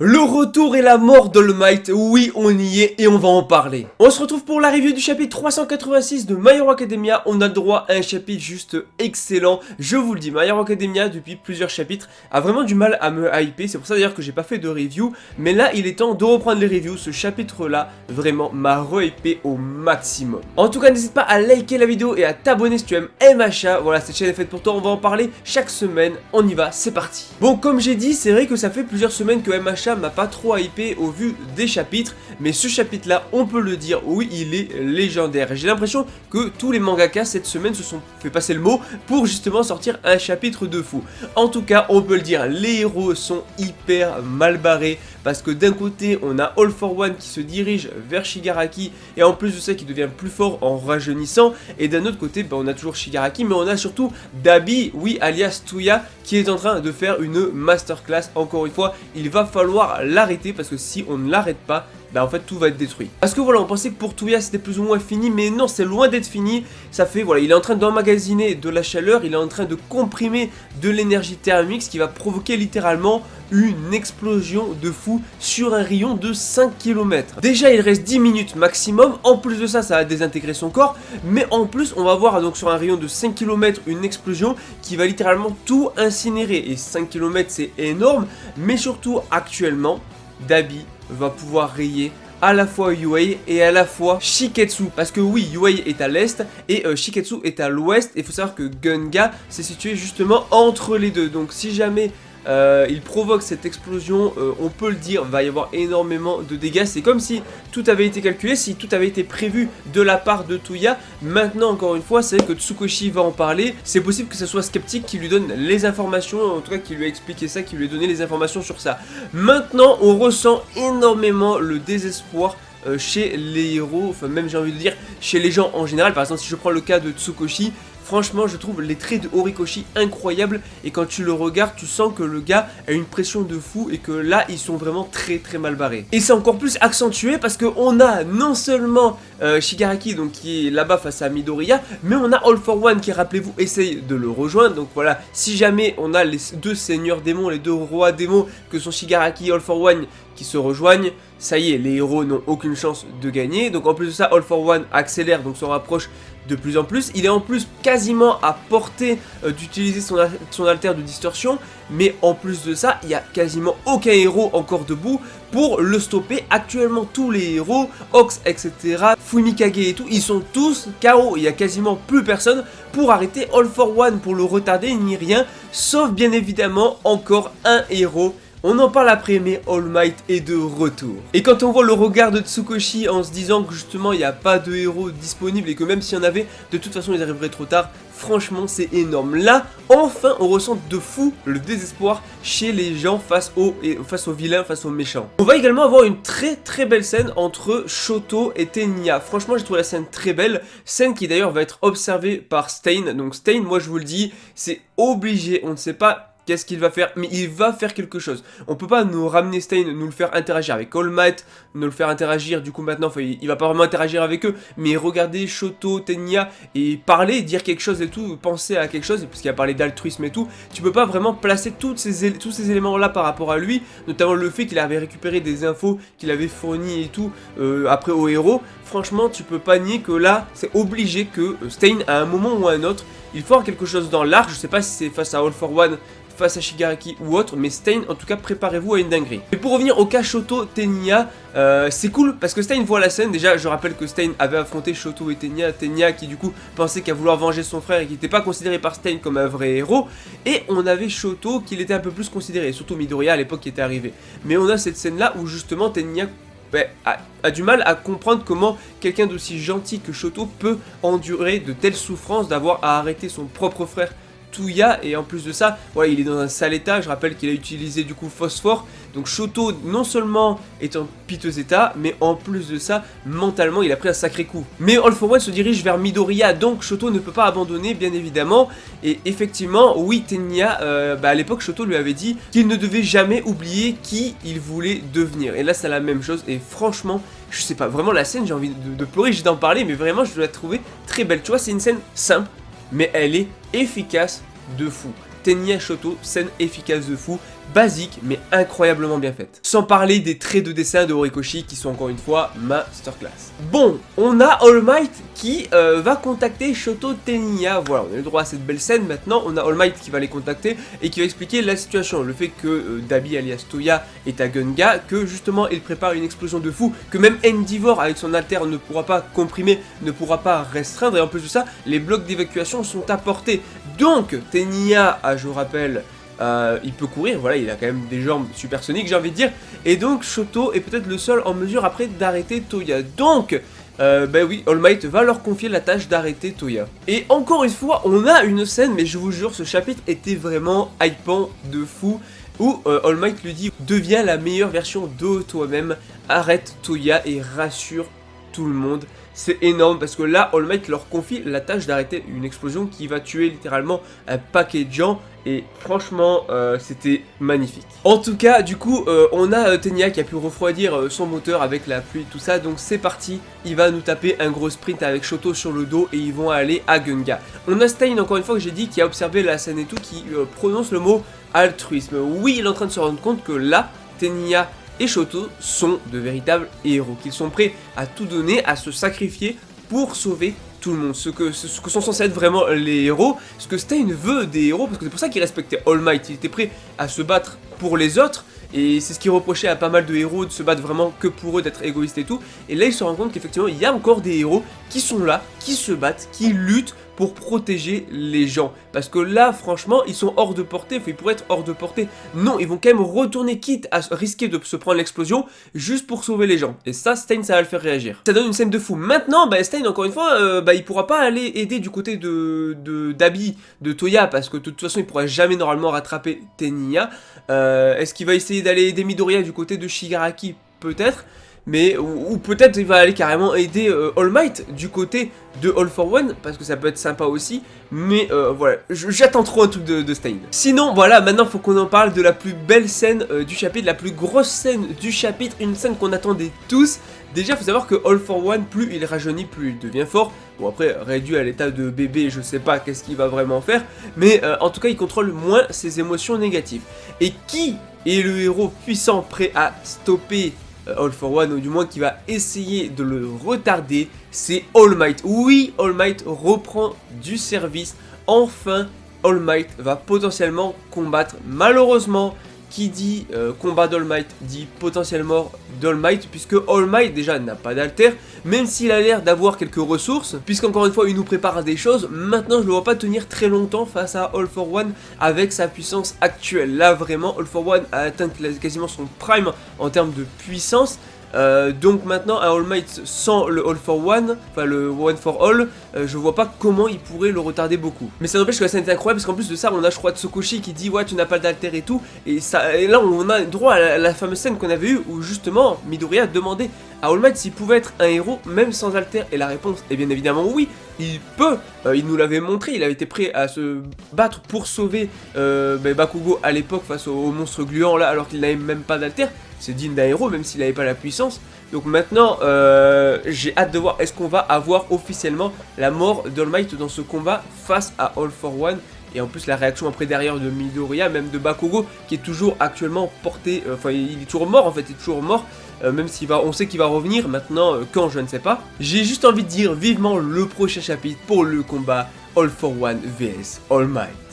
Le retour et la mort d'All Might, oui on y est et on va en parler. On se retrouve pour la review du chapitre 386 de My Hero Academia. On a le droit à un chapitre juste excellent. Je vous le dis, My Hero Academia depuis plusieurs chapitres a vraiment du mal à me hyper. C'est pour ça d'ailleurs que j'ai pas fait de review. Mais là il est temps de reprendre les reviews. Ce chapitre là vraiment m'a re-hypé au maximum. En tout cas n'hésite pas à liker la vidéo et à t'abonner si tu aimes MHA. Voilà, cette chaîne est faite pour toi, on va en parler chaque semaine. On y va, c'est parti. Bon, comme j'ai dit, c'est vrai que ça fait plusieurs semaines que MHA m'a pas trop hypé au vu des chapitres, mais ce chapitre là on peut le dire, oui il est légendaire. J'ai l'impression que tous les mangakas cette semaine se sont fait passer le mot pour justement sortir un chapitre de fou. En tout cas on peut le dire, les héros sont hyper mal barrés, parce que d'un côté on a All for One qui se dirige vers Shigaraki et en plus de ça qui devient plus fort en rajeunissant, et d'un autre côté on a toujours Shigaraki, mais on a surtout Dabi, oui alias Tuya, qui est en train de faire une masterclass. Encore une fois il va falloir l'arrêter, parce que si on ne l'arrête pas, bah en fait tout va être détruit. Parce que voilà, on pensait que pour Tuya c'était plus ou moins fini, mais non, c'est loin d'être fini. Ça fait, voilà, il est en train d'emmagasiner de la chaleur, il est en train de comprimer de l'énergie thermique, ce qui va provoquer littéralement une explosion de fou sur un rayon de 5 km. Déjà il reste 10 minutes maximum, en plus de ça, ça va désintégrer son corps, mais en plus on va voir donc sur un rayon de 5 km une explosion qui va littéralement tout incinérer. Et 5 km c'est énorme, mais surtout actuellement, Dabi va pouvoir rayer à la fois Yuei et à la fois Shiketsu, parce que oui, Yuei est à l'est et Shiketsu est à l'ouest, et il faut savoir que Gunga s'est situé justement entre les deux. Donc si jamais il provoque cette explosion, on peut le dire, va y avoir énormément de dégâts. C'est comme si tout avait été calculé, si tout avait été prévu de la part de Tuya. Maintenant encore une fois, c'est vrai que Tsukoshi va en parler. C'est possible que ce soit Skeptic qui lui donne les informations, en tout cas qui lui a expliqué ça, qui lui a donné les informations sur ça. Maintenant on ressent énormément le désespoir chez les héros, enfin même j'ai envie de dire chez les gens en général. Par exemple si je prends le cas de Tsukoshi, franchement je trouve les traits de Horikoshi incroyables, et quand tu le regardes tu sens que le gars a une pression de fou et que là ils sont vraiment très mal barrés. Et c'est encore plus accentué parce qu'on a non seulement Shigaraki donc qui est là-bas face à Midoriya, mais on a All for One qui, rappelez-vous, essaye de le rejoindre. Donc voilà, si jamais on a les deux seigneurs démons, les deux rois démons que sont Shigaraki et All for One qui se rejoignent, ça y est, les héros n'ont aucune chance de gagner. Donc en plus de ça, All for One accélère, donc s'en rapproche de plus en plus. Il est en plus quasiment à portée d'utiliser son alter de distorsion, mais en plus de ça, il n'y a quasiment aucun héros encore debout pour le stopper. Actuellement tous les héros, Ox, etc., Fumikage et tout, ils sont tous KO. Il n'y a quasiment plus personne pour arrêter All for One, pour le retarder, ni rien, sauf bien évidemment encore un héros. On en parle après, mais All Might est de retour. Et quand on voit le regard de Tsukoshi en se disant que justement il n'y a pas de héros disponible et que même s'il y en avait, de toute façon ils arriveraient trop tard, franchement c'est énorme. Là, enfin on ressent de fou le désespoir chez les gens face aux vilains, face aux méchants. On va également avoir une très belle scène entre Shoto et Tenya. Franchement j'ai trouvé la scène très belle, scène qui d'ailleurs va être observée par Stain. Donc Stain, moi je vous le dis, c'est obligé, on ne sait pas qu'est-ce qu'il va faire, mais il va faire quelque chose. On peut pas nous ramener Stain, nous le faire interagir avec All Might, nous le faire interagir du coup maintenant, enfin, il va pas vraiment interagir avec eux, mais regarder Shoto, Tenya et parler, dire quelque chose et tout, penser à quelque chose, parce qu'il a parlé d'altruisme et tout, tu peux pas vraiment placer tous ces éléments là par rapport à lui, notamment le fait qu'il avait récupéré des infos qu'il avait fournies et tout, après au héros. Franchement tu peux pas nier que là c'est obligé que Stain à un moment ou à un autre, il faut avoir quelque chose dans l'arc. Je sais pas si c'est face à All for One, face à Shigaraki ou autre, mais Stain en tout cas préparez-vous à une dinguerie. Et pour revenir au cas Shoto Tenya, c'est cool parce que Stain voit la scène. Déjà je rappelle que Stain avait affronté Shoto et Tenya qui du coup pensait qu'à vouloir venger son frère et qui n'était pas considéré par Stain comme un vrai héros, et on avait Shoto qui l'était un peu plus considéré, surtout Midoriya à l'époque qui était arrivé. Mais on a cette scène là où justement Tenya a du mal à comprendre comment quelqu'un d'aussi gentil que Shoto peut endurer de telles souffrances, d'avoir à arrêter son propre frère Tuya, et en plus de ça, voilà, il est dans un sale état. Je rappelle qu'il a utilisé du coup phosphore, donc Shoto non seulement est en piteux état, mais en plus de ça, mentalement il a pris un sacré coup. Mais All for One se dirige vers Midoriya, donc Shoto ne peut pas abandonner bien évidemment. Et effectivement, oui, Tenya, à l'époque Shoto lui avait dit qu'il ne devait jamais oublier qui il voulait devenir, et là c'est la même chose. Et franchement, je sais pas, vraiment la scène, j'ai envie de pleurer, j'ai d'en parler, mais vraiment je la trouvais très belle. Tu vois, c'est une scène simple, mais elle est efficace de fou. Tenya Shoto, scène efficace de fou, basique mais incroyablement bien faite. Sans parler des traits de dessin de Horikoshi qui sont encore une fois masterclass. Bon, on a All Might qui va contacter Shoto Teniya. Voilà, on a eu le droit à cette belle scène. Maintenant, on a All Might qui va les contacter et qui va expliquer la situation. Le fait que Dabi alias Toya est à Gunga, que justement il prépare une explosion de fou, que même Endeavor avec son alter ne pourra pas comprimer, ne pourra pas restreindre. Et en plus de ça, les blocs d'évacuation sont à portée. Donc, Teniya, je rappelle, il peut courir, voilà, il a quand même des jambes supersoniques, j'ai envie de dire. Et donc Shoto est peut-être le seul en mesure après d'arrêter Toya. Donc, bah oui, All Might va leur confier la tâche d'arrêter Toya. Et encore une fois, on a une scène, mais je vous jure, ce chapitre était vraiment hypant de fou. Où All Might lui dit, deviens la meilleure version de toi-même, arrête Toya et rassure tout le monde. C'est énorme parce que là, All Might leur confie la tâche d'arrêter une explosion qui va tuer littéralement un paquet de gens. Et franchement, c'était magnifique. En tout cas, du coup, on a Teniya qui a pu refroidir son moteur avec la pluie, tout ça. Donc c'est parti, il va nous taper un gros sprint avec Shoto sur le dos et ils vont aller à Gunga. On a Stein, encore une fois, que j'ai dit, qui a observé la scène et tout, qui prononce le mot altruisme. Oui, il est en train de se rendre compte que là, Teniya et Shoto sont de véritables héros, qu'ils sont prêts à tout donner, à se sacrifier pour sauver tout le monde, ce que sont censés être vraiment les héros, ce que Stein veut des héros, parce que c'est pour ça qu'il respectait All Might, il était prêt à se battre pour les autres, et c'est ce qui reprochait à pas mal de héros de se battre vraiment que pour eux, d'être égoïstes et tout, et là il se rend compte qu'effectivement il y a encore des héros qui sont là, qui se battent, qui luttent pour protéger les gens. Parce que là, franchement, ils sont hors de portée, enfin, ils pourraient être hors de portée. Non, ils vont quand même retourner, quitte à risquer de se prendre l'explosion, juste pour sauver les gens. Et ça, Stein, ça va le faire réagir. Ça donne une scène de fou. Maintenant, bah, Stein, encore une fois, il pourra pas aller aider du côté d'Abi, de Toya, parce que de toute façon, il pourra jamais normalement rattraper Teniya. Est-ce qu'il va essayer d'aller aider Midoriya du côté de Shigaraki? Peut-être. Mais, ou peut-être il va aller carrément aider All Might du côté de All for One, parce que ça peut être sympa aussi, mais voilà, j'attends trop un truc de Stein. Sinon, voilà, maintenant il faut qu'on en parle de la plus belle scène du chapitre, la plus grosse scène du chapitre, une scène qu'on attendait tous. Déjà, il faut savoir que All for One, plus il rajeunit, plus il devient fort. Bon, après, réduit à l'état de bébé, je sais pas qu'est-ce qu'il va vraiment faire, mais en tout cas, il contrôle moins ses émotions négatives. Et qui est le héros puissant prêt à stopper All for One, ou du moins qui va essayer de le retarder? C'est All Might. Oui, All Might reprend du service. Enfin, All Might va potentiellement combattre. Malheureusement, qui dit combat d'All Might dit potentielle mort d'All Might, puisque All Might déjà n'a pas d'alter, même s'il a l'air d'avoir quelques ressources, puisqu'encore une fois il nous prépare des choses. Maintenant je ne le vois pas tenir très longtemps face à All for One avec sa puissance actuelle. Là vraiment All for One a atteint quasiment son prime en termes de puissance. Donc maintenant un All Might sans le All for One, enfin le One for All, je vois pas comment il pourrait le retarder beaucoup. Mais ça n'empêche que la scène est incroyable, parce qu'en plus de ça on a, je crois, Tsukushi qui dit ouais tu n'as pas d'alter et tout, et là on a droit à la fameuse scène qu'on avait eue où justement Midoriya demandait à All Might s'il pouvait être un héros même sans alter, et la réponse est bien évidemment oui, il peut. Il nous l'avait montré, il avait été prêt à se battre pour sauver Bakugo à l'époque face au monstre gluant là, alors qu'il n'avait même pas d'alter. C'est digne d'un héros même s'il n'avait pas la puissance. Donc maintenant j'ai hâte de voir, est-ce qu'on va avoir officiellement la mort d'All Might dans ce combat face à All for One. Et en plus la réaction après derrière de Midoriya, même de Bakugo, qui est toujours actuellement porté, enfin il est toujours mort en fait, il est toujours mort. Même s'il va, on sait qu'il va revenir, maintenant quand je ne sais pas. J'ai juste envie de dire vivement le prochain chapitre pour le combat All for One vs All Might.